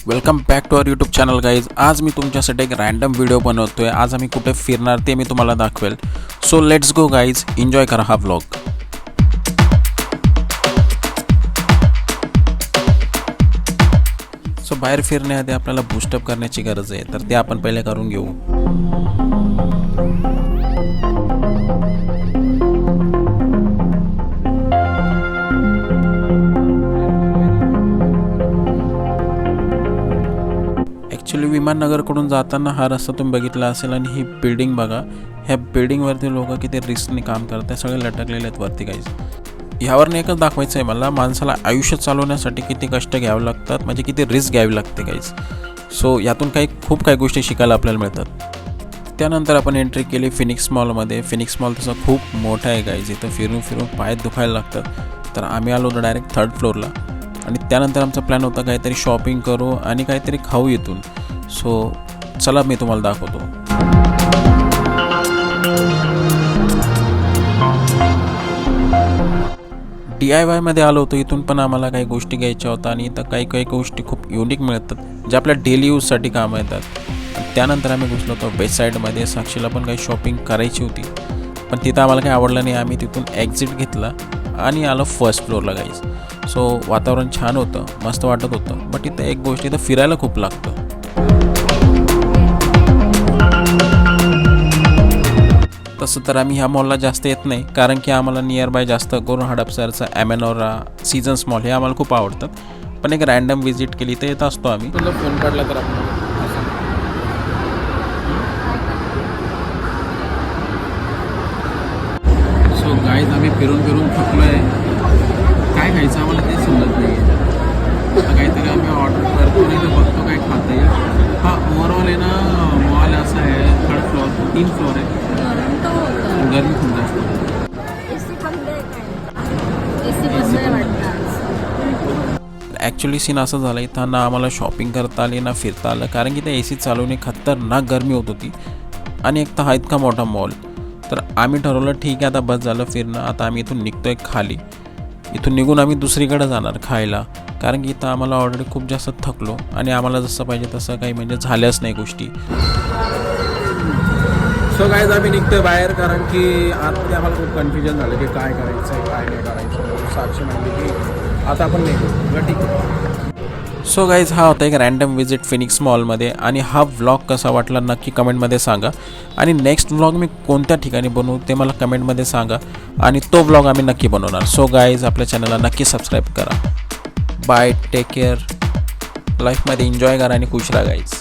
Welcome back to our YouTube channel guys. आज मी तुमच्यासाठी एक रँडम व्हिडिओ बनवतोय. आज आम्ही कुठे फिरणार ते मी तुम्हाला दाखवेल. So let's go guys, enjoy करा हा व्लॉग. सो बाहेर फिरण्याआधी आपल्याला बूस्टअप करण्याची गरज आहे, तर ते आपण पहिले करून घेऊ. ॲक्च्युली विमाननगरकडून जाताना हा रस्ता तुम्ही बघितला असेल आणि ही बिल्डिंग बघा. ह्या बिल्डिंगवरती लोक किती रिस्कने काम करतात, सगळे लटकलेले आहेत वरती गाईज. ह्यावरनं एकच दाखवायचं आहे मला, माणसाला आयुष्य चालवण्यासाठी किती कष्ट घ्यावे लागतात, म्हणजे किती रिस्क घ्यावी लागते गाईज. सो यातून खूप काही गोष्टी शिकायला आपल्याला मिळतात. त्यानंतर आपण एंट्री केली फिनिक्स मॉलमध्ये. फिनिक्स मॉल तसा खूप मोठा आहे गाईज. इथं फिरून फिरून पाय दुखायला लागतात. तर आम्ही आलो होतो डायरेक्ट 3rd फ्लोअरला आणि त्यानंतर आमचा प्लॅन होता काहीतरी शॉपिंग करू आणि काहीतरी खाऊ इथून. सो चला मी तुम्हाला दाखवतो. DIYमध्ये आलो होतो. इथून पण आम्हाला काही गोष्टी घ्यायच्या होत्या आणि इथं काही गोष्टी खूप युनिक मिळतात ज्या आपल्या डेली यूजसाठी कामं येतात. त्यानंतर आम्ही घुसलो होतो बेस्ट साईडमध्ये. साक्षीला पण काही शॉपिंग करायची होती, पण तिथं आम्हाला काही आवडलं नाही. आम्ही तिथून एक्झिट घेतला आणि आलो 1st फ्लोअरला गाईज. सो वातावरण छान होतं, मस्त वाटत होतं. बट इथं एक गोष्ट, इथं फिरायला खूप लागतं. तसं तर आम्ही ह्या मॉलला जास्त येत नाही, कारण की आम्हाला नियर बाय जास्त करून हडपसरचा ॲमेनोरा, सीझन्स मॉल हे आम्हाला खूप आवडतात. पण एक रँडम व्हिजिट केली तर येत असतो आम्ही. तुला फोन काढला तर आपण सो गाईज आम्ही फिरून थकलो आहे. काय खायचं आम्हाला ते समजत नाही. आता काहीतरी आम्ही ऑर्डर करतो नाही तर बघतो काय खाता येईल. हा ओव्हरऑल आहे ना, मॉल असा आहे 3rd फ्लोअर, 3 फ्लोअर आहे. गर्मी खूप जास्त. ॲक्च्युली सीन असं झालं, इथं ना आम्हाला शॉपिंग करता आली ना फिरता आलं, कारण की त्या AC चालवणे खतरनाक गरमी होत होती. आणि एक तर हा इतका मोठा मॉल. तर आम्ही ठरवलं ठीक आहे आता बस झालं फिरणं, आता आम्ही इथून निघतोय खाली. इथून निघून आम्ही दुसरीकडे जाणार खायला, कारण की इथं आम्हाला ऑलरेडी खूप जास्त थकलो आणि आम्हाला जसं पाहिजे तसं काही म्हणजे झाल्याच नाही गोष्टी. सो गाईज आम्ही निघतोय बाहेर, कारण की आतमध्ये आम्हाला खूप कन्फ्युजन झालं की काय करायचं आहे काय नाही करायचं. साक्षी म्हणली की आता आपण नाही करू, ठीक आहे. सो गाईज हा होता एक रँडम व्हिजिट फिनिक्स मॉलमध्ये. आणि हा व्लॉग कसा वाटला नक्की कमेंटमध्ये सांगा. आणि नेक्स्ट व्लॉग मी कोणत्या ठिकाणी बनवू ते मला कमेंटमध्ये सांगा, आणि तो व्लॉग आम्ही नक्की बनवणार. सो गाईज आपल्या चॅनलला नक्की सबस्क्राईब करा. Bye, take care. लाईफमध्ये एन्जॉय करा आणि खुश राहा गाईज.